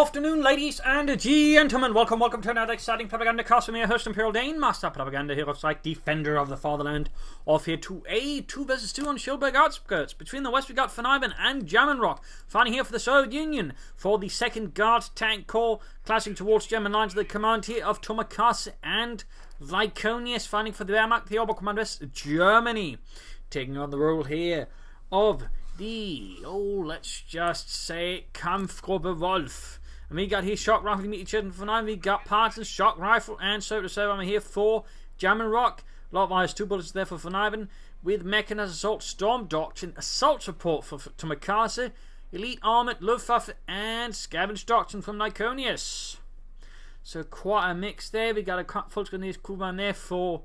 afternoon, ladies and gentlemen. Welcome to another exciting Propagandacast with me, host Imperial Dane, Master Propaganda Hero Psych, Defender of the Fatherland. Off here to a 2 vs 2 on Schillberg Outskirts. Between the west we got von Ivan and German Rock, fighting here for the Soviet Union for the 2nd Guard Tank Corps, clashing towards German lines of the command here of Sturmtigers and Lyconius, fighting for the Wehrmacht, the Oberkommando West Germany, taking on the role here of the, let's just say, Kampfgruppe Wolf. And we got here shock rifle to meet each other for 9. We got Partisans, shock rifle, and so to say, I'm here for German Rock. Lot of IS2 bullets there for von Ivan, with mechanized assault, storm doctrine, assault support for Sturmtigers, elite armored, Luftwaffe, and scavenge doctrine from Lyconius. So quite a mix there. We got a full screen Kuban there for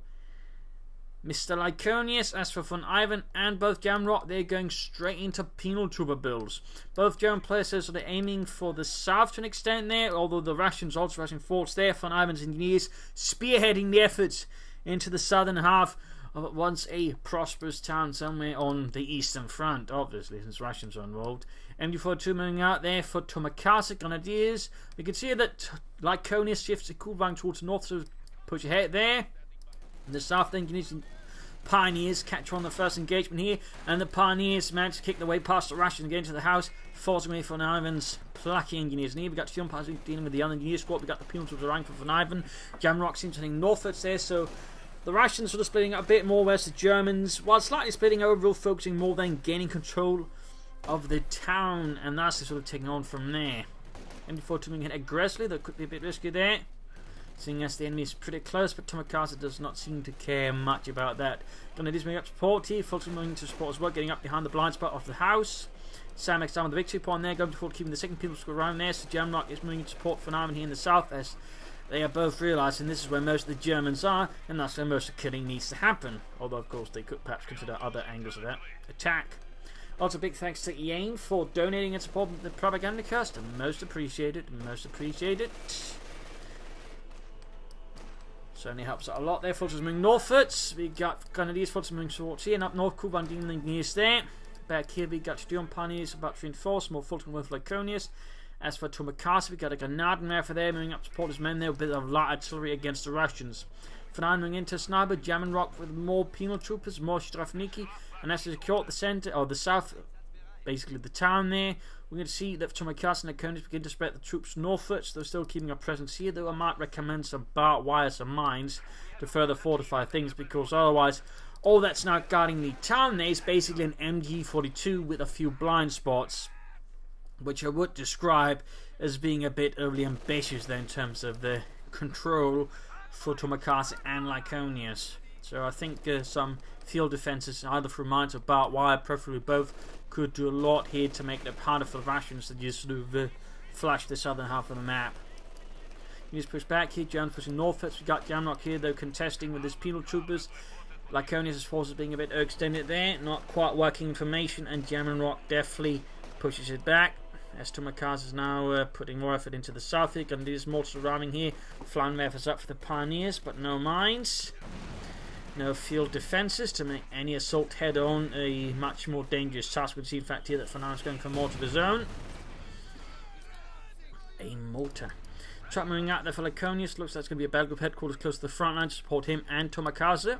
Mr. Lyconius. As for von Ivan and both German Rock, they're going straight into penal trooper builds. Both German players are sort of aiming for the south to an extent there, although the Russians also rushing forwards there. Von Ivan's engineers spearheading the efforts into the southern half of what once a prosperous town somewhere on the eastern front, obviously, since Russians are involved. MD-42 moving out there for Sturmtigers Grenadiers. We can see that Lyconius shifts the Kuban towards the north, so push ahead there. In the south, the engineers and Pioneers catch on the first engagement here, and the Pioneers manage to kick their way past the Russians and get into the house, forcing away von Ivan's plucky engineers. And here we got Sturmtigers dealing with the other engineer squad. We got the penal troops around for von Ivan. German Rock seems to think northwards there, so the Russians sort of splitting up a bit more, whereas the Germans, while slightly splitting overall, focusing more than gaining control of the town, and that's sort of taking on from there. MD-42 moving aggressively, that could be a bit risky there, seeing as the enemy is pretty close, but Sturmtigers does not seem to care much about that. Grenadiers moving up support here, Fulton moving to support as well, getting up behind the blind spot of the house. Samex down with the victory point there, going to keeping the second people around there, so German Rock is moving to support von Ivan here in the south, as they are both realising this is where most of the Germans are, and that's where most of the killing needs to happen. Although, of course, they could perhaps consider other angles of that attack. Also, big thanks to Ian for donating and supporting the Propagandacast. Most appreciated, most appreciated. Certainly helps out a lot there. Forces moving northwards. We got Grenadiers, forces moving towards here, and up north, Kuban dealing with engineers there. Back here, we got Sturm Pioneers about to reinforce, more Fulton with Lyconius. As for Sturmtigers, we got a Grenadier for there, moving up to support his men there with a bit of light artillery against the Russians. For now, moving into Sniper, German Rock with more penal troopers, more Strafniki, and as to secure the centre, or the south, basically the town there, we're going to see that Sturmtigers and Lyconius begin to spread the troops northwards. They're still keeping a presence here, though I might recommend some barbed wires and mines to further fortify things, because otherwise, all that's now guarding the town there is basically an MG-42 with a few blind spots, which I would describe as being a bit overly ambitious there in terms of the control for Sturmtigers and Lyconius. So I think some field defences, either through mines or barbed wire, preferably both, could do a lot here to make it harder for the Russians to just sort of flash the southern half of the map. You just push back here, Germans pushing northwards. We got German Rock here though contesting with his penal troopers. Lyconius' forces being a bit extended there, not quite working in formation, and German Rock definitely pushes it back. As Sturmtigers is now putting more effort into the south here. Grenadiers more surrounding here. Flying efforts up for the Pioneers, but no mines. No field defences to make any assault head-on a much more dangerous task. We can see, in fact, here that von Ivan is going for more to the zone. A mortar. Truck moving out there for Lyconius. Looks like it's going to be a battle group headquarters close to the front line to support him and Sturmtigers.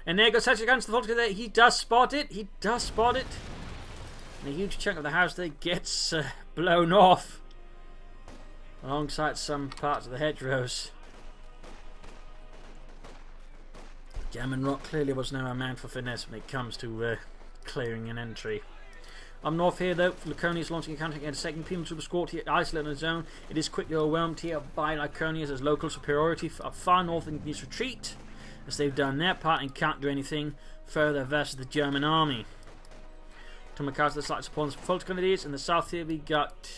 And there goes Hatchet against the Volta there. He does spot it. He does spot it. And a huge chunk of the house there gets blown off alongside some parts of the hedgerows. German Rock clearly was no man for finesse when it comes to clearing an entry. Up north here though, Lyconius launching a counter against a second penal trooper squad here, isolated in the zone. It is quickly overwhelmed here by Lyconius as local superiority up far north and needs retreat, as they've done their part and can't do anything further versus the German army. Sturmtigers, the slight support for Fulton Grenadiers. In the south here we got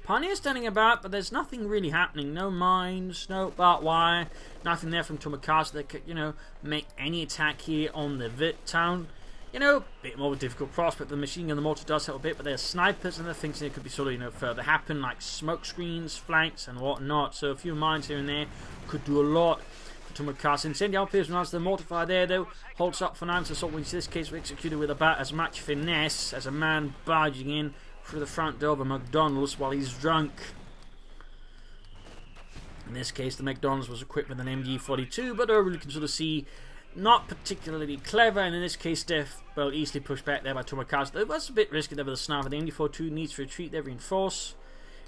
Pioneers standing about, but there's nothing really happening. No mines, no barbed wire, nothing there from Sturmtigers that could, make any attack here on the Vit town. A bit more of a difficult prospect. The machine gun, the mortar does help a bit, but there's snipers and other things that could be sort of, further happen, like smoke screens, flanks, and whatnot. So a few mines here and there could do a lot for Sturmtigers. Incendiary appears when the mortar fire there, though, holds up for now. So in this case, we executed with about as much finesse as a man barging in through the front door of a McDonald's while he's drunk. In this case, the McDonald's was equipped with an MG42, but overall you can sort of see not particularly clever, and in this case, Death well easily pushed back there by Tomakasa. It was a bit risky there with the sniper. The MG42 needs to retreat there, reinforce.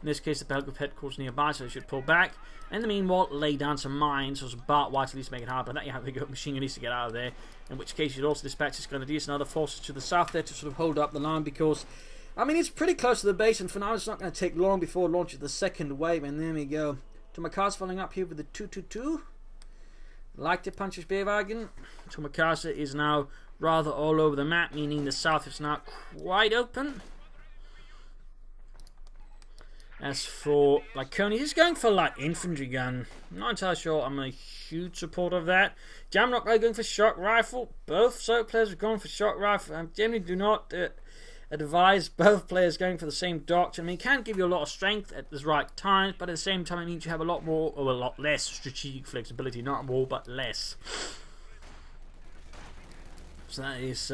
In this case, the Belgrade headquarters nearby, so they should pull back. In the meanwhile, lay down some mines, or some barbed wire to at least make it hard, but that you have to go machine gun needs to get out of there. In which case, you'd also dispatch his grenadiers and other forces to the south there to sort of hold up the line, because I mean, it's pretty close to the base, and for now, it's not going to take long before it launches the second wave, and there we go. Tomakasa following up here with the 222. Like to punch his beer wagon. Tomakasa is now rather all over the map, meaning the south is now quite open. As for Lyconi, he's going for light infantry gun. I'm not entirely sure I'm a huge supporter of that. Jamrock going for shock rifle. Both solo players are going for shock rifle. I generally do not advise both players going for the same doctrine. I mean, it can give you a lot of strength at the right times, but at the same time it means you have a lot more, or a lot less strategic flexibility. Not more, but less. So that is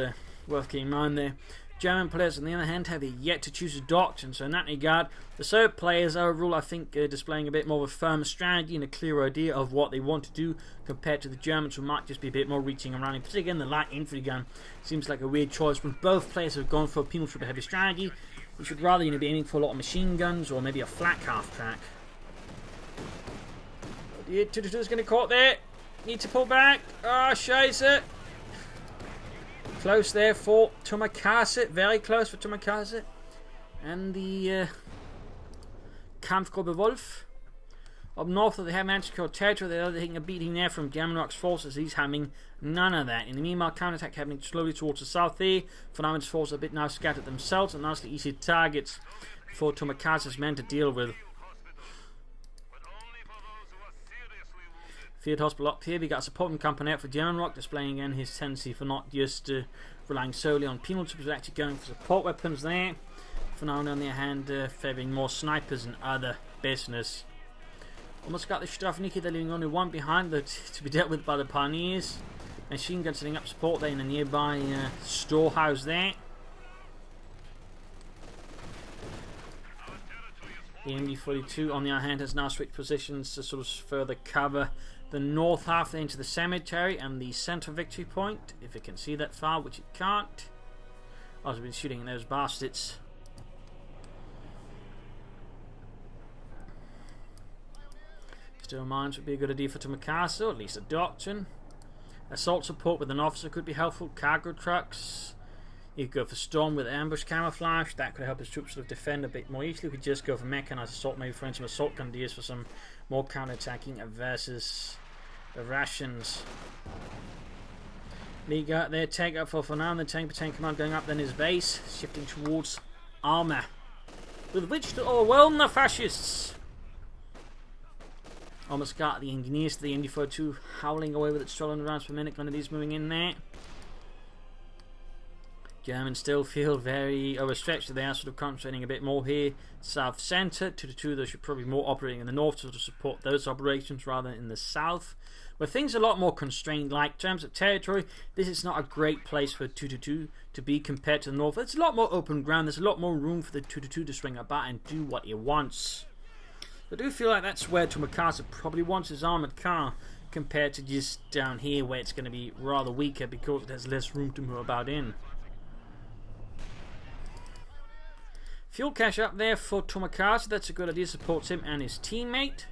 worth keeping in mind there. German players, on the other hand, have yet to choose a doctrine. So in that regard, the Serb players overall, I think, displaying a bit more of a firmer strategy and a clearer idea of what they want to do compared to the Germans, who might just be a bit more reaching around. In particular, again, the light infantry gun seems like a weird choice when both players have gone for a penal trooper heavy strategy. You should rather be aiming for a lot of machine guns or maybe a flat half track. The 222 is going to caught there. Need to pull back. Ah, oh, scheiße. Close there for Tomakasa, very close for Tomakasa. And the Kampfgruppe Wolf. Up north, they have managed to kill territory. They're taking a beating there from Jamrock's forces. He's having none of that. In the meanwhile, counterattack happening slowly towards the south there. Phenomen's forces are a bit now scattered themselves, and nicely easy targets for Tomakasa's men to deal with. Field Hospital up here, we got a supporting company out for Jamrock, displaying again his tendency for not just relying solely on penal troops, but actually going for support weapons there. For now, on the other hand, favouring more snipers and other business. Almost got the Strafniki, they're leaving only one behind to be dealt with by the Pioneers. Machine gun setting up support there in a nearby storehouse there. The MD-42 on the other hand has now switched positions to sort of further cover the north half into the cemetery and the centre victory point, if it can see that far, which it can't. I've been shooting at those bastards. Still mines would be a good idea for Tomakasa, or at least a doctrine. Assault support with an officer could be helpful. Cargo trucks. You could go for storm with ambush camouflage. That could help his troops sort of defend a bit more easily. We could just go for mechanized assault, maybe for instance assault grenadiers for some more counter-attacking versus the rations. Lee got their take up for now, and the tank battalion command going up then his base, shifting towards armour, with which to overwhelm the fascists. Almost got the engineers to the MD-42 howling away with its stolen rounds per minute. Grenadiers moving in there. Germans still feel very overstretched. They are sort of concentrating a bit more here. South centre. 2-2, they should probably be more operating in the north to sort of support those operations rather than in the south, where things are a lot more constrained. Like in terms of territory, this is not a great place for 2-2 to be compared to the north. It's a lot more open ground. There's a lot more room for the 2-2 to swing about and do what he wants. I do feel like that's where Tomakasa probably wants his armoured car, compared to just down here where it's going to be rather weaker because it has less room to move about in. Fuel cache up there for Tomakasa. That's a good idea. Supports him and his teammate.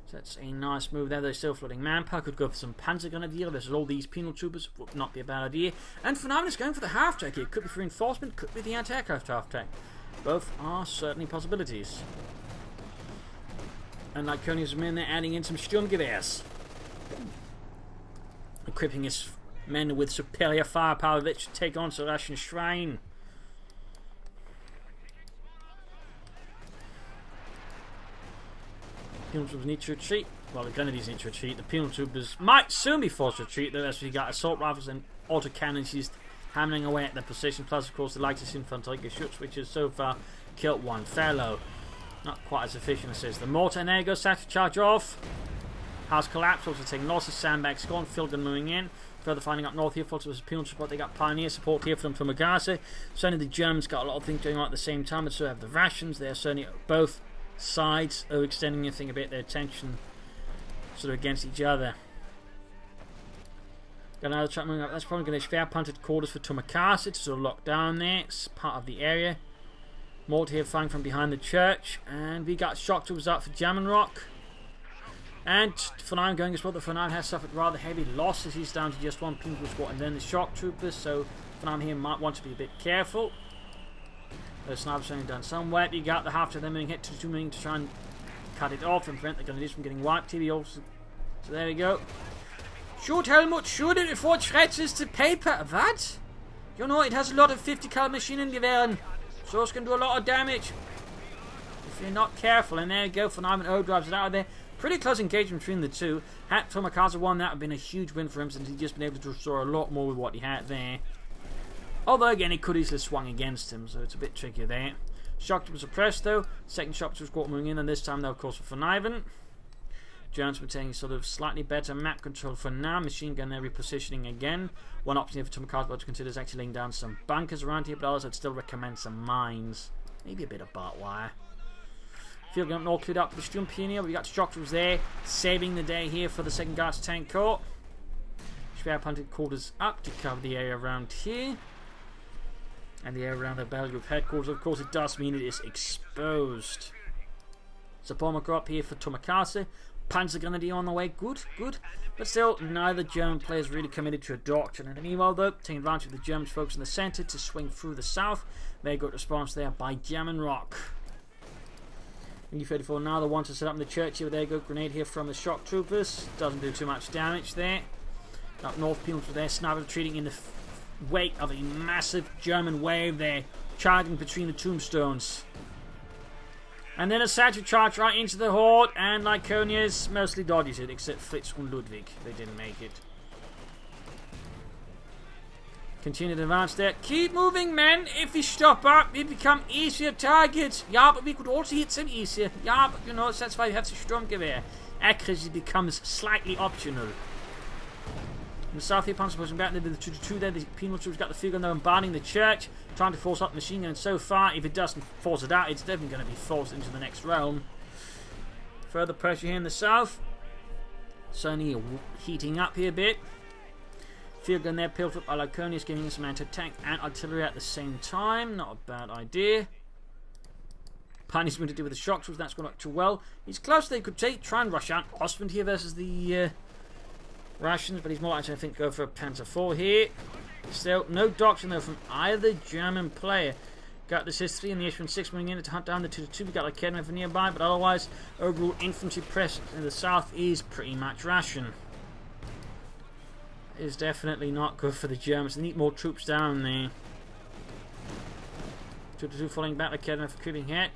So that's a nice move there. They're still floating manpower. Could go for some Panzer Grenadier. There's all these penal troopers. Would not be a bad idea. And for now, it's going for the half track here. Could be for reinforcement. Could be the anti-aircraft half track. Both are certainly possibilities. And like Lyconi's men, they're adding in some Sturmgewehren. Equipping his men with superior firepower that should take on Saracen Shrine. Penal troopers need to retreat. Well, the grenadiers need to retreat. The penal troopers might soon be forced to retreat, though, as we got assault rifles and autocannons just hammering away at their position. Plus, of course, the latest Infanterie Schutz, which has so far killed one fellow. Not quite as efficient as the mortar. And there goes Saturn charge off. House collapsed, also taking losses. Sandbags gone, field gun moving in. Further finding up north here, Fultz was penal support. They got pioneer support here from Propagandacaster. Certainly the Germans got a lot of things going on at the same time, but so have the rations. They're certainly both sides overextending, I think, a bit their tension sort of against each other. Got another truck moving up. That's probably going to be fair punted quarters for Propagandacaster to sort of lock down there. It's part of the area. Mortar here firing from behind the church, and we got shock troops out for German Rock. And von Ivan going as well. The von Ivan has suffered rather heavy losses. He's down to just one penal squad and then the shock troopers. So von Ivan here might want to be a bit careful. The snipers having done some work. You got the half to them being hit to 2 million to try and cut it off and prevent the Grenadiers from getting wiped. TV also. So there we go. Shoot, Helmut, shoot it before it stretches to paper. What? You know, it has a lot of 50 caliber Maschinengewehren. So it's going to do a lot of damage if you're not careful. And there you go. Von Ivan drives it out of there. Pretty close engagement between the two. Had Propagandacaster won, that would have been a huge win for him, since he'd just been able to restore a lot more with what he had there. Although again, it could easily have swung against him, so it's a bit trickier there. Shock was suppressed though. Second shock was caught moving in, and this time though, of course, for von Ivan. Germans were taking sort of slightly better map control for now. Machine gun there repositioning again. One option here for Propagandacaster to consider is actually laying down some bunkers around here, but others I'd still recommend some mines. Maybe a bit of barbed wire. Field gun all cleared up for the Sturmtigers. We got shock troops there, saving the day here for the 2nd Guards Tank Corps. Schwer punted quarters up to cover the area around here. And the area around the Battle Group headquarters. Of course, it does mean it is exposed. Support up here for Propagandacaster. Panzer Grenadier on the way. Good, good. But still, neither German player is really committed to a doctrine. And meanwhile, though, taking advantage of the Germans folks in the centre to swing through the south. Very good response there by German Rock. U-34 now the one to set up in the church here. There you go, grenade here from the shock troopers. Doesn't do too much damage there. Up north, people were there, snipers retreating in the wake of a massive German wave there, charging between the tombstones. And then a satchel charge right into the horde, and Lyconius mostly dodges it, except Fritz and Ludwig. They didn't make it. Continue to advance there. Keep moving, men. If we stop up, we become easier targets. Yeah, but we could also hit them easier. Yeah, but you know, that's why we have the Sturmgewehr. Accuracy becomes slightly optional. In the south here, Panzer pushing back. They did the 2-2 there. The penal troops got the field gun. They're bombarding the church, trying to force up the machine gun. And so far, if it doesn't force it out, it's definitely going to be forced into the next realm. Further pressure here in the south. Certainly heating up here a bit. Field gun there, peeled up by Lyconius, giving him some anti-tank and artillery at the same time. Not a bad idea. Pioneers going to do with the shock troops. That's gone up too well. He's close. They could try and rush out Ostwind here versus the rations, but he's more likely, I think, go for a Panzer IV here. Still, no doctrine though from either German player. Got this history in the H-16 moving in to hunt down the 2-2. We got like Kedman for nearby, but otherwise, overall infantry presence in the south is pretty much ration. Is definitely not good for the Germans. They need more troops down there. 2-2 falling back like Kedman for creeping hit.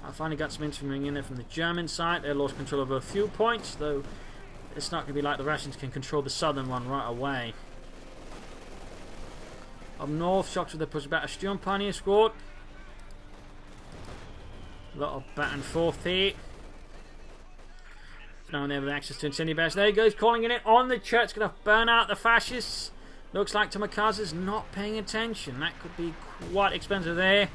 I finally got some infantry moving in there from the German side. They lost control over a few points, though it's not going to be like the Russians can control the southern one right away. Up north, shocks with the push back a Sturm Pioneer squad. A lot of back and forth here. Down there with access to incendiary barrels. There he goes, calling it on the church. Going to burn out the fascists. Looks like Tomikaze's not paying attention. That could be quite expensive there.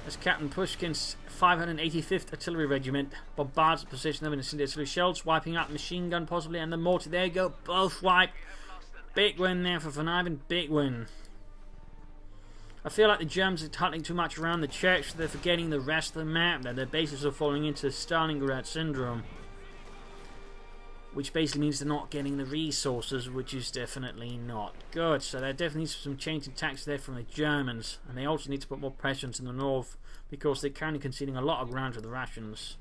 As Captain Pushkin's 585th Artillery Regiment bombards the position of an incendiary artillery shells, wiping out the machine gun possibly, and the mortar. There you go, both wiped. Big win there for von Ivan, big win. I feel like the Germans are hunting too much around the church, so they're forgetting the rest of the map. That their bases are falling into Stalingrad syndrome, which basically means they're not getting the resources, which is definitely not good. So there definitely needs some change in tactics there from the Germans, and they also need to put more pressure into the north because they're currently conceding a lot of ground to the rations.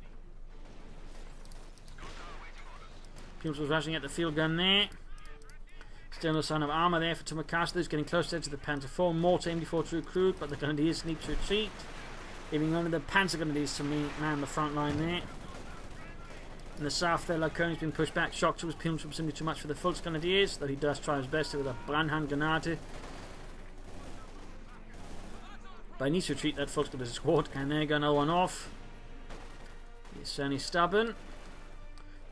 Peoples was rushing at the field gun there. Still no sign of armour there for Propagandacaster. He's getting closer to the Panzer IV. Mortar MD4 to recruit, but the Grenadiers need to retreat, leaving only the Panzer Grenadiers to man the front line there. In the south there, Lyconius been pushed back. Shock troops, penal troops simply too much for the Fultz Grenadiers, though he does try his best with a Brandhandgranate. But he needs to retreat that Fultz Grenadier squad, and there you go, another one off. He's certainly stubborn.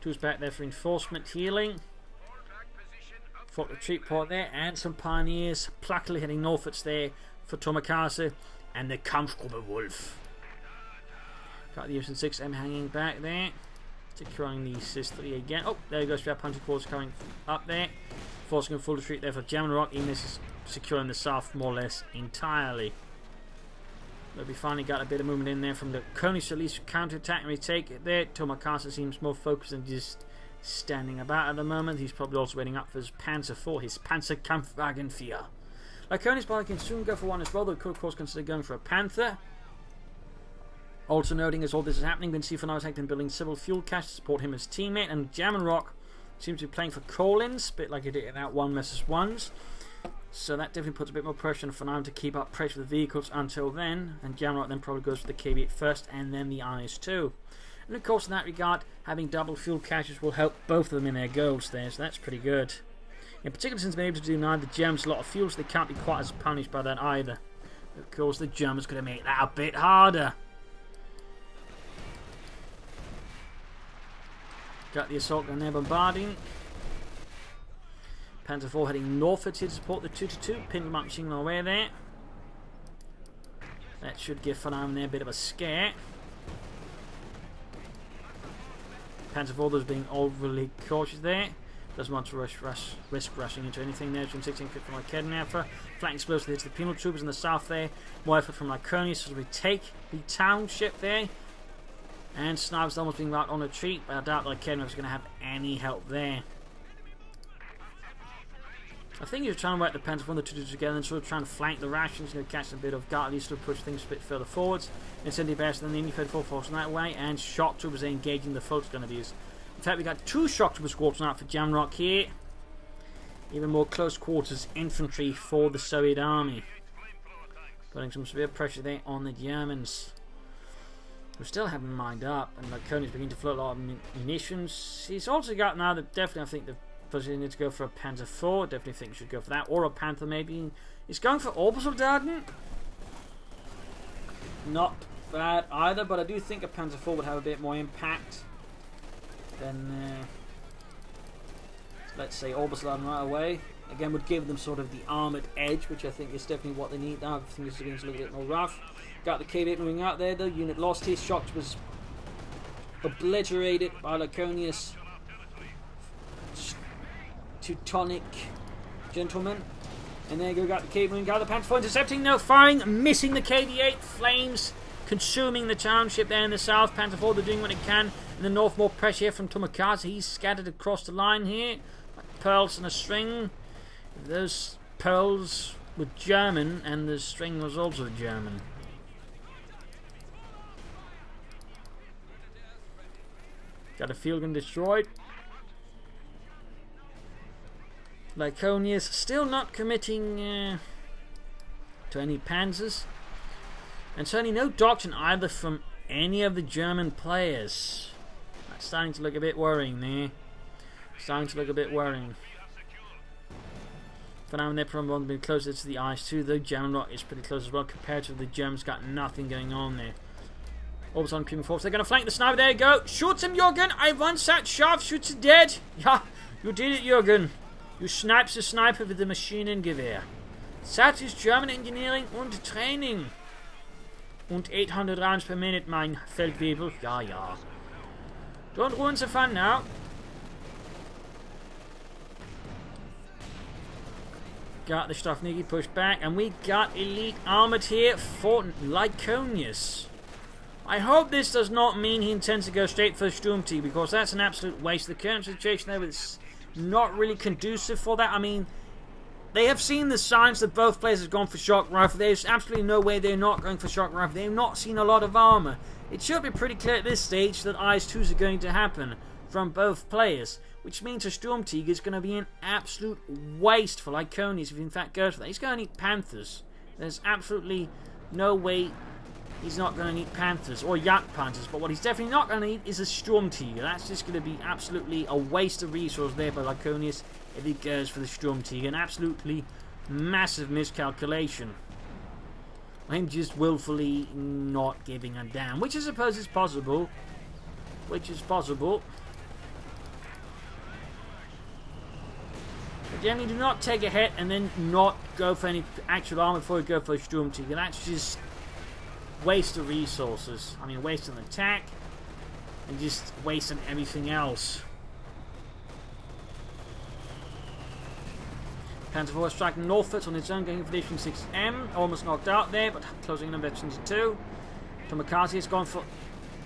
2's back there for enforcement, healing. Fought retreat port there, and some pioneers pluckily heading northwards there for Propagandacaster and the Kampfgruppe Wolf. Got the US-6M hanging back there, securing the SIS-3 again. Oh, there goes our punching force coming up there, forcing a full retreat there for German Rock. Even this is securing the south more or less entirely. But we finally got a bit of movement in there from the Königs to at least counter-attack and retake it there. Propagandacaster seems more focused than just standing about at the moment. He's probably also waiting up for his Panzer IV, his Panzerkampfwagen 4. Königs probably can soon go for one as well, though could of course consider going for a Panther. Also noting as all this is happening, we can see for now has been building civil fuel cache to support him as teammate, and German Rock seems to be playing for Collins, a bit like he did in that 1 vs 1s. So that definitely puts a bit more pressure on Phnom to keep up pressure with the vehicles until then, and German Rock then probably goes for the KB8 first and then the IS2. And of course in that regard, having double fuel caches will help both of them in their goals there, so that's pretty good. In particular since they're able to do neither the Germans a lot of fuel, so they can't be quite as punished by that either. Of course the Germans going to make that a bit harder. Got the assault gun there bombarding. Panzer IV heading northwards here to support the 2-2. Pinned them up machine gun away there. That should give Phnom there a bit of a scare. Panzer IV those being overly cautious there. Doesn't want to risk rushing into anything there. 16 fit from Lykednaffer. Flank explosive hits the penal troopers in the south there. More effort from Lyconia so we take the township there. And Snipes almost being right on a retreat, but I doubt Lykednaffer is going to have any help there. I think you're trying to work the Panzer IV and the 2-2 together and sort of trying to flank the rations, catch a bit of guard, at least to push things a bit further forwards. Incendiary barracks than the Indy 34 force in that way, and shock troopers engaging the foes grenadiers. In fact, we got 2 shock trooper squads out for German Rock here. Even more close quarters infantry for the Soviet army. Putting some severe pressure there on the Germans. We're still having mind up, and Lyconia's beginning to float a lot of munitions. He's also got now that definitely I think the position needs to go for a Panzer IV. Definitely think he should go for that, or a Panther maybe. He's going for Obersoldaten. Not bad either, but I do think a Panzer IV would have a bit more impact than let's say Obersoldaten right away. Again, would give them sort of the armoured edge, which I think is definitely what they need now. Everything is getting a little bit more rough. Got the KB8 moving out there, the unit lost his shock was obliterated by Laconius Teutonic gentlemen. And there you go, got the KB moving, got the Panzer IV intercepting, no firing, missing the KB8, flames consuming the township there in the south. Panzer IV, they're doing what it can. In the north, more pressure here from Propagandacaster. He's scattered across the line here, like pearls in a string. Those pearls were German, and the string was also German. Got a field gun destroyed. Lyconius still not committing to any panzers. And certainly no doctrine either from any of the German players. That's starting to look a bit worrying there. Starting to look a bit worrying. For now, they're probably been closer to the IS2, though German Rock is pretty close as well. Compared to the Germans, got nothing going on there. All on Cuban Force. They're going to flank the sniper. There you go. Shoots him, Jürgen. I once that sharpshooter dead. Yeah, you did it, Jürgen. You snipes the sniper with the Maschinengewehr. That is German engineering und training. Und 800 rounds per minute, mein Feldwebel. Ja, ja. Don't ruin the fun now. Got the Stoffniki pushed back, and we got elite armored here for Lyconius. I hope this does not mean he intends to go straight for Sturmtiger, because that's an absolute waste. The current situation there is not really conducive for that. I mean, they have seen the signs that both players have gone for shock rifle. There's absolutely no way they're not going for shock rifle. They've not seen a lot of armor. It should be pretty clear at this stage that IS2s are going to happen from both players, which means a Sturmtiger is going to be an absolute waste for Lyconius if he in fact goes for that. He's going to need Panthers. There's absolutely no way he's not going to need Panthers or Jagdpanzers, but what he's definitely not going to need is a Sturmtiger. That's just going to be absolutely a waste of resource there by Lyconius if he goes for the Sturmtiger. An absolutely massive miscalculation. I'm just willfully not giving a damn, which I suppose is possible. which is possible. But generally do not take a hit and then not go for any actual armor before you go for a Sturmtiger. That's just waste of resources. I mean, waste an attack and just wasting everything else. Panzer IV striking northwards on its own, going for the 6M. Almost knocked out there, but closing in on veterans 2. Tomokaze has gone for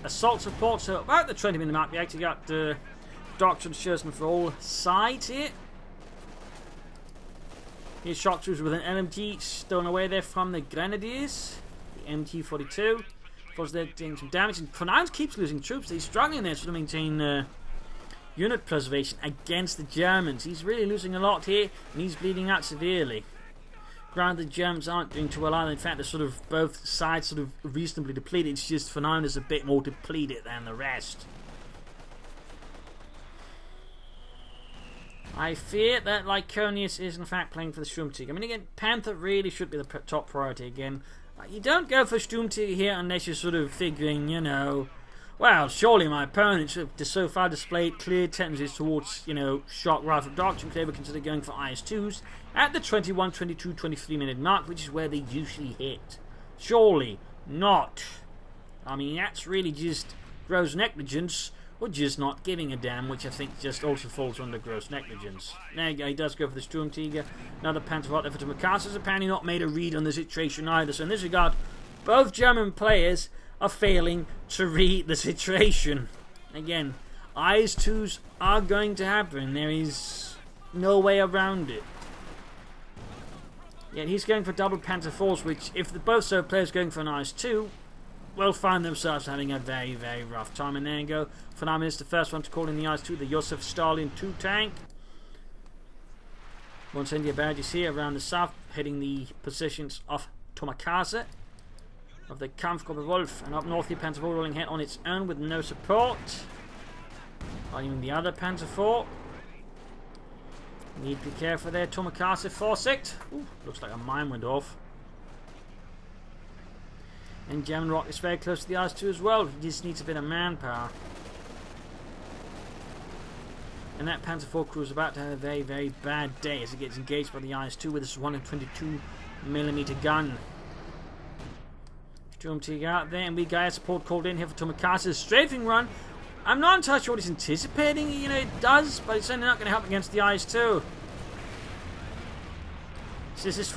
assault support, so about the 20-minute mark, we actually got the doctrine chosen for all sides here. Here's shock troops with an LMG stolen away there from the Grenadiers. The MT-42. Of course, they're doing some damage, and Pronounced keeps losing troops. He's struggling there to maintain unit preservation against the Germans. He's really losing a lot here, and he's bleeding out severely. Granted, the Germans aren't doing too well either. In fact, they're sort of both sides sort of reasonably depleted. It's just Phenomen is a bit more depleted than the rest. I fear that Lyconius is in fact playing for the Sturmtiger. I mean, again, Panther really should be the top priority again. You don't go for Sturmtiger here unless you're sort of figuring, you know, well, surely my opponent should have so far displayed clear tendencies towards, you know, shock rifle doctrine. They would consider going for IS2s at the 21, 22, 23 minute mark, which is where they usually hit. Surely not. I mean, that's really just gross negligence, or just not giving a damn, which I think just also falls under gross negligence. There you go, he does go for the Sturmtiger. Another Panther effort to Mikasa has apparently not made a read on the situation either. So in this regard, both German players are failing to read the situation. Again, IS2s are going to happen. There is no way around it. Yet he's going for double Panther Force, which, if the both so players going for an IS2, will find themselves having a very, very rough time. And there you go. Phenomen is the first one to call in the IS2, the Josef Stalin 2 tank. Once India barrages here around the south, hitting the positions of Tomokaze, of the Kampfgruppe Wolf, and up north here Panzer IV rolling ahead on its own with no support. Or even the other Panzer IV. Need to be careful there, Tomokaze foresight. Ooh, looks like a mine went off. And German rock is very close to the IS2 as well. He just needs a bit of manpower. And that Panzer IV crew is about to have a very, very bad day as it gets engaged by the IS2 with this 122mm gun. Sturmtiger out there, and we got support called in here for Tomokaze's strafing run. I'm not entirely sure what he's anticipating. You know, it does, but it's certainly not going to help against the IS2. This is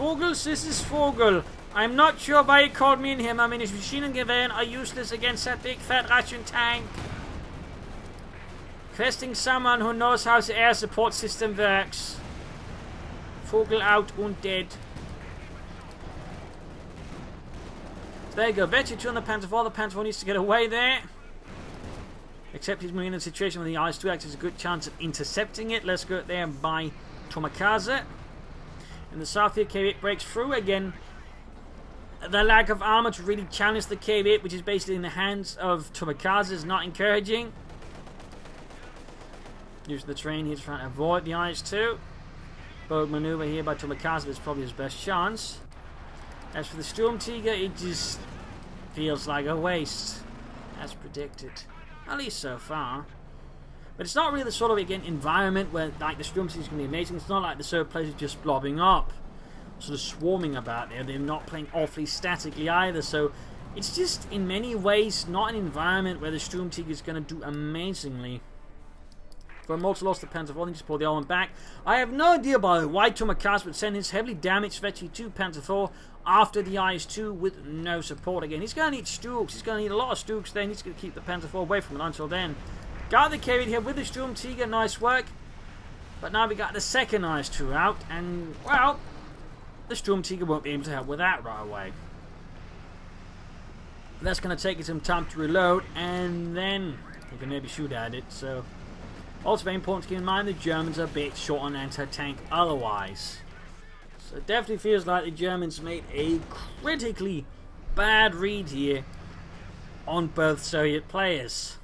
Vogel. I'm not sure why he called me in here. I mean, his Maschinengewehren are useless against that big fat Russian tank. Questing someone who knows how the air support system works. Vogel out and dead. So there you go. Betcha 2 on the Panzer IV. The Panzer IV needs to get away there. Except he's in a situation where the IS2 actually has a good chance of intercepting it. Let's go there by Tomokaze. In the south here, K8 breaks through again. The lack of armor to really challenge the K8, which is basically in the hands of Tomokaze, is not encouraging. Using the train here to try and avoid the IS2. Bold maneuver here by Tomokaze is probably his best chance. As for the Sturmtiger, it just feels like a waste, as predicted. At least so far. But it's not really the sort of, again, environment where, like, the Sturmtiger is going to be amazing. It's not like the server players are just blobbing up, sort of swarming about there. They're not playing awfully statically either. So it's just, in many ways, not an environment where the Sturmtiger is going to do amazingly. For Mortal lost the Panzer IV, they just pull the other one back. I have no idea, by the way, why Tomokaze would send his heavily damaged Vetchi 2 Panzer IV after the IS2 with no support again. He's going to need Sturks. He's going to need a lot of Sturks there. He needs to keep the Panzer IV away from it until then. Got the carried here with the Sturmtiger. Nice work. But now we got the second IS2 out. And, well, the Sturmtiger won't be able to help with that right away. That's going to take it some time to reload. And then you can maybe shoot at it. So, also very important to keep in mind, the Germans are a bit short on anti-tank otherwise. So it definitely feels like the Germans made a critically bad read here on both Soviet players.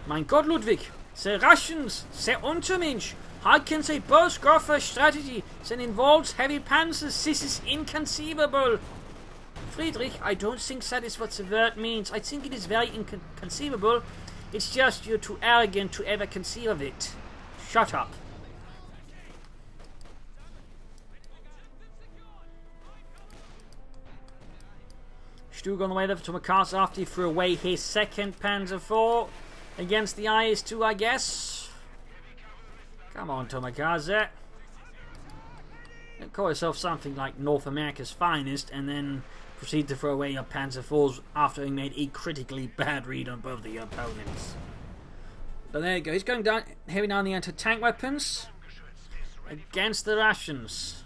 Mein Gott, Ludwig, the Russians, the Untermensch, how can they both go for a strategy that involves heavy panzers? This is inconceivable. Friedrich, I don't think that is what the word means. I think it is very inconceivable. It's just you're too arrogant to ever conceive of it. Shut up. Stug on the way over to Makasa after he threw away his second Panzer IV against the IS2, I guess. Come on, Tomikaze. Call yourself something like North America's finest and then proceed to throw away your Panzer IVs after having made a critically bad read on both the opponents. But there you go. He's going down heavy down the anti-tank weapons against the Russians.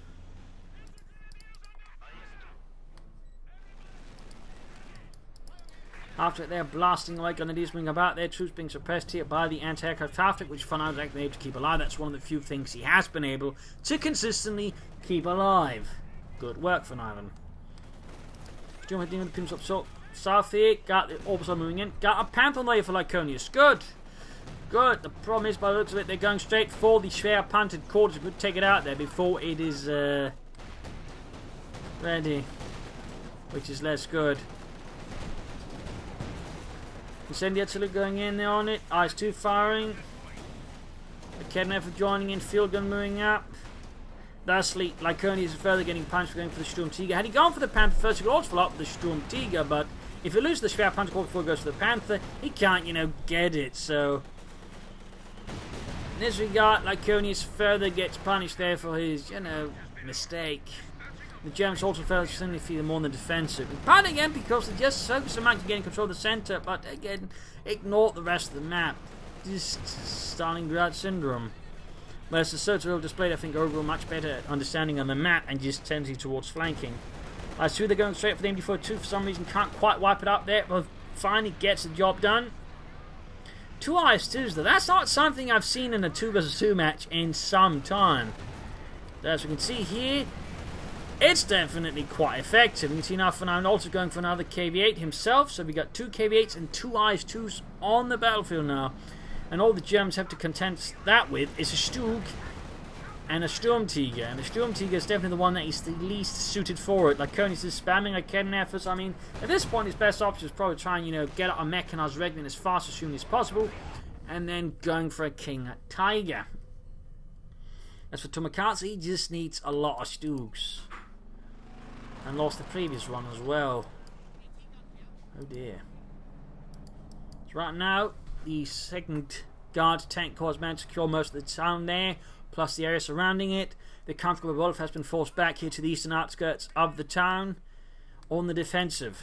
After they're blasting away grenadiers being about, their troops being suppressed here by the anti-aircraft traffic, which Von Ivan's actually been able to keep alive. That's one of the few things he has been able to consistently keep alive. Good work, Von Ivan. Still heading on the pins up south here. Got the Orbison moving in. Got a Panther layer for Lyconius. Good. Good. The problem is, by the looks of it, they're going straight for the schwer panted quarters. We could take it out there before it is ready, which is less good. Incendiary going in there on it. IS2 firing. The Kednefer joining in. Field gun moving up. Thusly, Lyconius is further getting punched for going for the Sturmtiger. Had he gone for the Panther first, he could also follow up with the Sturmtiger, but if he loses the schwer punch before he goes for the Panther, he can't, get it. So, in this regard, Lyconius further gets punished there for his, mistake. The Germans also felt suddenly feel more on the defensive. And part again because they just focus so much on getting control of the centre, but again, ignore the rest of the map. This Stalingrad syndrome. Whereas the Soto displayed, I think, overall much better understanding on the map and just tendency towards flanking. IS2, they're going straight for the MD42. For some reason, can't quite wipe it up there, but finally gets the job done. 2 IS2s, though. That's not something I've seen in a 2 vs 2 match in some time. As we can see here, it's definitely quite effective. You can see now Fernand also going for another KV-8 himself. So we got 2 KV-8s and 2 IS-2s on the battlefield now. And all the Germans have to contend that with is a Stug and a Sturmtiger. And the Sturmtiger is definitely the one that is the least suited for it. Lyconius is spamming like Kednefer. I mean, at this point his best option is probably trying, get out a mechanized Regnan as fast as soon as possible. And then going for a King Tiger. As for Tomikaze, he just needs a lot of Stugs. And lost the previous one as well. Oh dear. So right now, the second guard tank corps managed to secure most of the town there, plus the area surrounding it. The Comfortable Wolf has been forced back here to the eastern outskirts of the town on the defensive,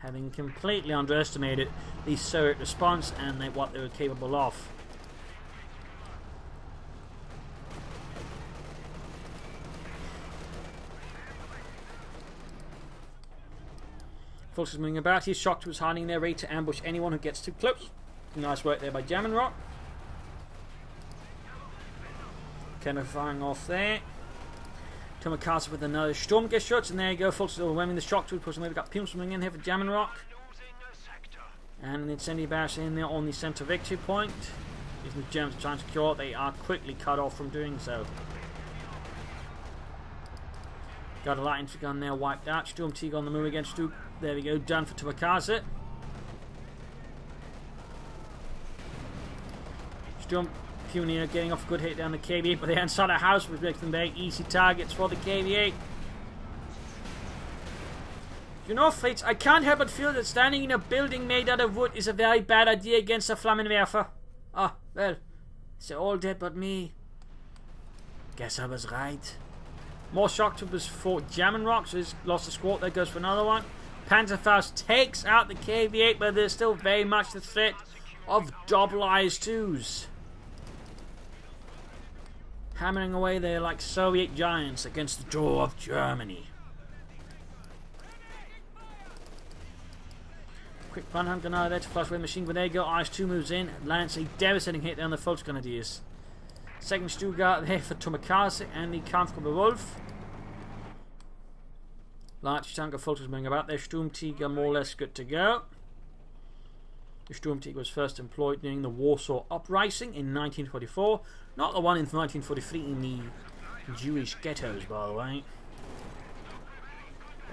having completely underestimated the Soviet response and what they were capable of. Forces moving about. He's shocked was hiding there, ready to ambush anyone who gets too close. Nice work there by German Rock. Kind of firing off there. Tomikaze with another Sturmgeschütz, and there you go. Forces overwhelming the shock to pushing. We've got Pimps moving in here for German Rock. And an incendiary barrage in there on the centre victory point. Even the Germans are trying to secure, they are quickly cut off from doing so. Got a light infantry gun there wiped out. Sturmtiger on the move against Stug. There we go, done for Tomikaze. Sturm Pioneer getting off a good hit down the KV-8, but they're inside a house, which makes them very easy targets for the KV-8. Fritz, I can't help but feel that standing in a building made out of wood is a very bad idea against a Flammenwerfer. Ah, well, they're all dead but me. Guess I was right. More shock troopers for German Rock, so he's lost a squad. There goes for another one. Panzerfaust takes out the KV-8, but there's still very much the threat of double IS-2s. Hammering away there like Soviet giants against the door of Germany. Quick Bunham Grenadier there to flush away machine gun. There you go. IS-2 moves in, lands a devastating hit down the Volksgrenadiers. Second Stuttgart there for Tomikaze and the Comfortable Wolf. Large chunk of Volks moving about there. Sturmtiger more or less good to go. The Sturmtiger was first employed during the Warsaw Uprising in 1944. Not the one in 1943 in the Jewish ghettos, by the way.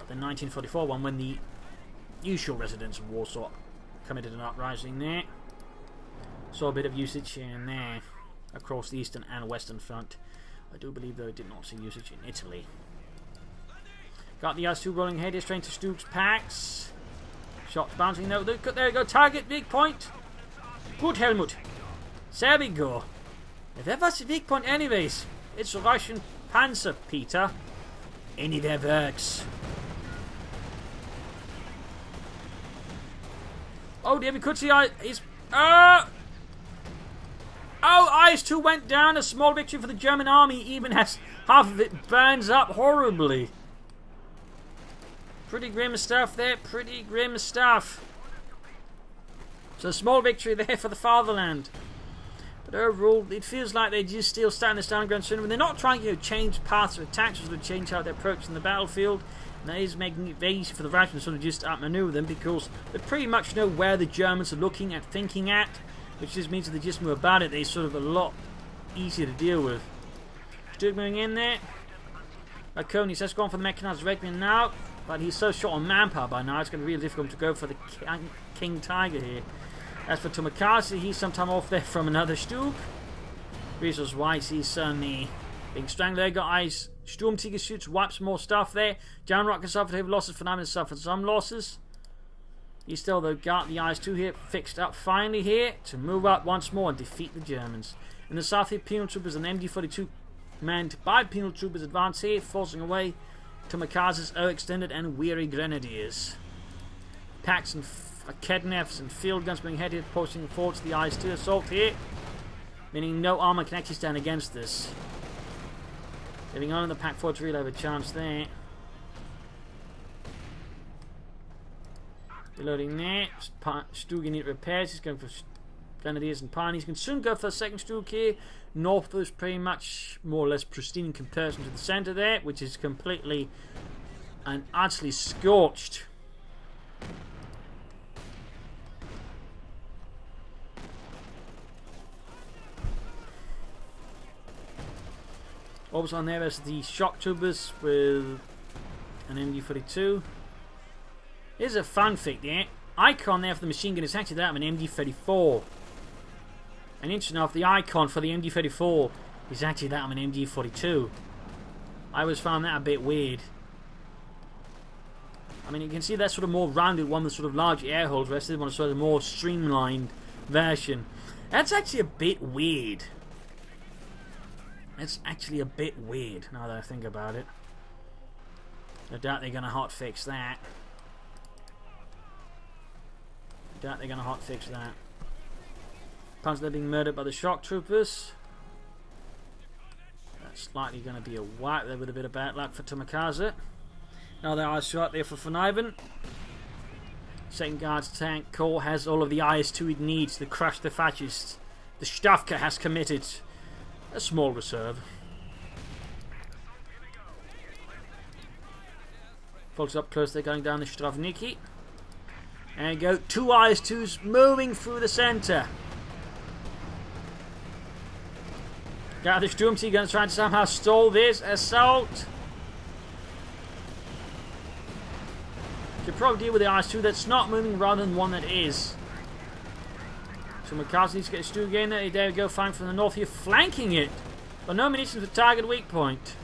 the 1944 one, when the usual residents of Warsaw committed an uprising there. Saw a bit of usage here and there across the eastern and western front. I do believe, though, it did not see usage in Italy. Got the IS-2 rolling ahead here, straight to Stug's packs. Shots bouncing. No, there you go. Target, weak point. Good, Helmut. There we go. If that was the weak point anyways, it's a Russian Panzer, Peter. Anywhere works. Oh dear, we could see his... Oh, IS-2 went down. A small victory for the German army, even as half of it burns up horribly. Pretty grim stuff there. Pretty grim stuff. So a small victory there for the fatherland. But overall, it feels like they're just still starting the Stalingrad syndrome. They're not trying to change paths of attacks or change how they're approaching the battlefield. And that is making it very easy for the Russians to sort of just outmaneuver them, because they pretty much know where the Germans are looking at, thinking at, which just means that they just move about it. They're sort of a lot easier to deal with. Stug moving in there. Laconis has gone for the mechanized regiment now, but he's so short on manpower by now, it's going to be really difficult to go for the King Tiger here. As for Tomokazu, he's sometime off there from another Stug. Reasons why he's certainly being strangled there. Got eyes. Sturmtigers shoots, wipes more stuff there. Jan Rock has suffered heavy losses. Phenomenon has suffered some losses. He's still, though, got the IS-2 here fixed up finally here to move up once more and defeat the Germans. In the south here, penal troopers and MD-42 manned by penal troopers advance here, forcing away Tomokazu's extended and weary grenadiers. Packs and Kednevs and field guns being headed, pushing forward to the IS-2 assault here, meaning no armor can actually stand against this. Getting on in the Pack 4 to really have a chance there. Reloading there. Stug need repairs. He's going for grenadiers and pioneers. He can soon go for a second Stug here. North is pretty much more or less pristine in comparison to the centre there, which is completely and utterly scorched. Also on there is the shock troopers with an MD-42. Here's a fun fact there. Icon there for the machine gun is actually that of an MD-34. And interesting enough, the icon for the MD-34 is actually that of an MD-42. I always found that a bit weird. I mean, you can see that sort of more rounded one with sort of large air holes, whereas this one is sort of a more streamlined version. That's actually a bit weird. It's actually a bit weird, now that I think about it. I doubt they're going to hotfix that. Panzer being murdered by the shock troopers. That's likely going to be a wipe there with a bit of bad luck for Tomokazu. Now there are shot there for von Ivan. Second Guards tank corps has all of the IS-2 it needs to crush the fascists. The Stavka has committed a small reserve. Folks up close, they're going down the Stravniki. And go, two IS-2s moving through the centre. Got the Sturmtigers trying to somehow stall this assault. Should probably deal with the IS-2 that's not moving rather than one that is. So McCarthy needs to get a Stug in there. There we go, fine from the north here, flanking it. But no munitions for target weak point.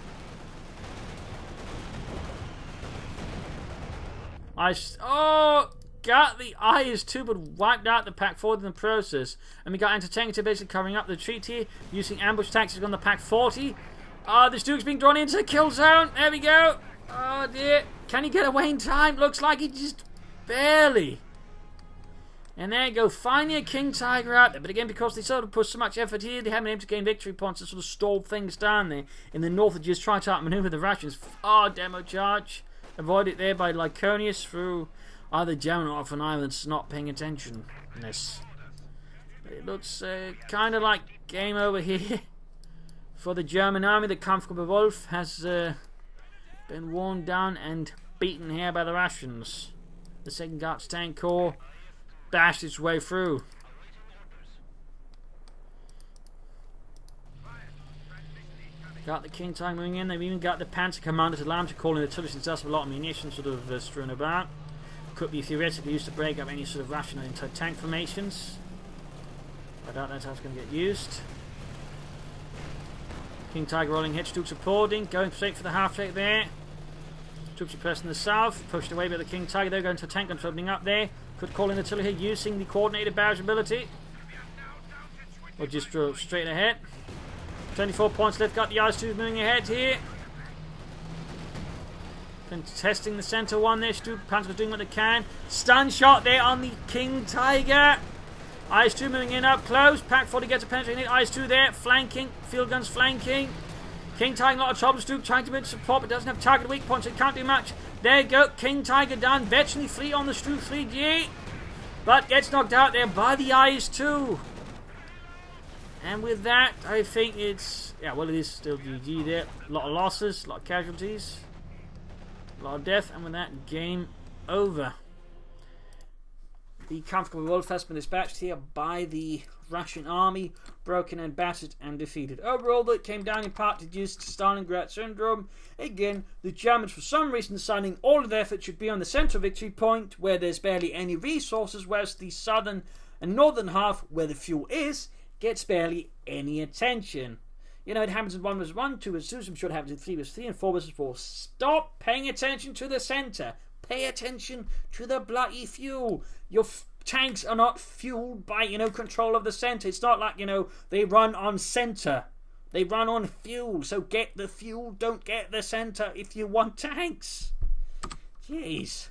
Got the IS-2 but wiped out the Pack 4 in the process. And we got Anti-Tank basically covering up the retreat here, using ambush tactics on the Pack 40. The Stug's being drawn into the kill zone. There we go. Oh dear. Can he get away in time? Looks like he just barely. And there you go, finally a King Tiger out there. But again, because they sort of put so much effort here, they haven't been able to gain victory points to sort of stall things down there. In the north, they just try to outmaneuver the Russians. Demo charge. Avoided there by Lyconius through either German or von Ivan's not paying attention. But it looks kind of like game over here for the German army. The Kampfgruppe Wolf has been worn down and beaten here by the Russians. The Second Guards Tank Corps bashed its way through. Got the King Tiger moving in. They've even got the Panzer Commander's alarm to call in artillery since that's a lot of munitions sort of strewn about. Could be theoretically used to break up any sort of rational anti-tank formations. I doubt that's how it's going to get used. King Tiger rolling hits, troops supporting, going straight for the half-track there. Troops are pressing the south, pushed away by the King Tiger. They're going to tank guns opening up there. Could call in artillery here using the coordinated barrage ability. Or just drove straight ahead. 24 points left, got the IS2s moving ahead here. Contesting the centre one there. Panzer's doing what they can. Stun shot there on the King Tiger. IS2 moving in up close. Pack 40 gets a penetrating hit. IS2 there, flanking. Field guns flanking. King Tiger, a lot of trouble. Stu trying to build support, but doesn't have target weak points, so he can't do much. There you go. King Tiger down. Veteran fleet on the Stu 3G. But gets knocked out there by the IS2. And with that, I think it's... yeah, well, it is still GG there. A lot of losses, a lot of casualties. A lot of death, and with that, game over. The comfortable world has been dispatched here by the Russian army, broken and battered and defeated. Overall, though, it came down in part to just Stalingrad syndrome. Again, the Germans, for some reason, deciding all of their effort should be on the central victory point, where there's barely any resources, whereas the southern and northern half, where the fuel is, gets barely any attention. You know, it happens in 1 vs 1, 2 vs 2, I'm sure it happens in 3 vs 3, and 4 vs 4. Stop paying attention to the centre. Pay attention to the bloody fuel. Your tanks are not fueled by, you know, control of the centre. It's not like, you know, they run on centre. They run on fuel. So get the fuel, don't get the centre if you want tanks. Jeez.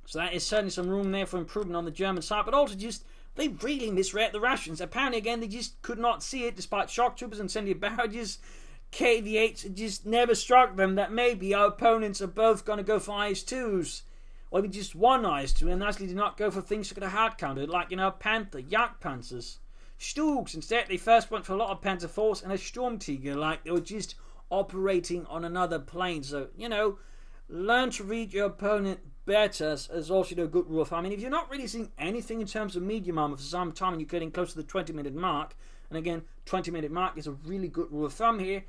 So that is certainly some room there for improvement on the German side, but also just... they really misread the Russians. Apparently, again, they just could not see it despite shock troopers and incendiary barrages. KV-8s just never struck them that maybe our opponents are both going to go for IS-2s. Or maybe just one IS-2 and actually did not go for things that could have hard countered, like, you know, Panther, Jagdpanzers. Stugs, instead, they first went for a lot of Panzer Force and a Sturmtiger, like they were just operating on another plane. So, you know, learn to read your opponent better as also a good rule of thumb. I mean, if you're not really seeing anything in terms of medium armor for some time and you're getting close to the 20-minute mark, and again, 20-minute mark is a really good rule of thumb here,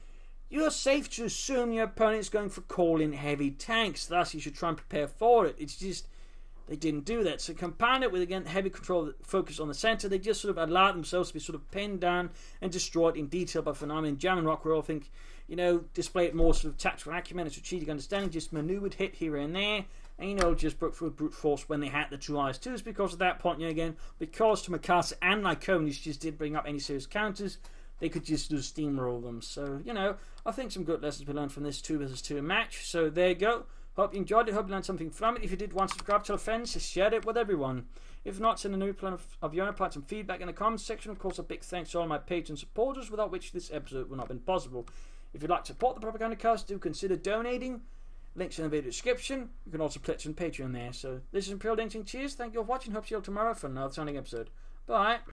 you're safe to assume your opponent's going for call-in heavy tanks. Thus, you should try and prepare for it. It's just, they didn't do that. So compound it with, again, heavy control focus on the center. They just sort of allowed themselves to be sort of pinned down and destroyed in detail by phenomenon. German rock, where I think, you know, displayed more sort of tactical acumen and strategic understanding, just maneuvered, hit here and there, and, you know, just broke through brute force when they had the two IS-2s, because at that point, you know, again, because Tomakasa and Lyconis just did bring up any serious counters, they could just do steamroll them. So, you know, I think some good lessons we learned from this 2 vs 2 match. So there you go. Hope you enjoyed it. Hope you learned something from it. If you did, want to subscribe, tell friends, share it with everyone. If not, send a new plan of your own, provide some feedback in the comments section. Of course, a big thanks to all my patrons and supporters, without which this episode would not have been possible. If you'd like to support the Propagandacast, do consider donating. Links in the video description. You can also pledge on Patreon there. So this is Imperial Dancing. Cheers. Thank you for watching. Hope to see you all tomorrow for another sounding episode. Bye.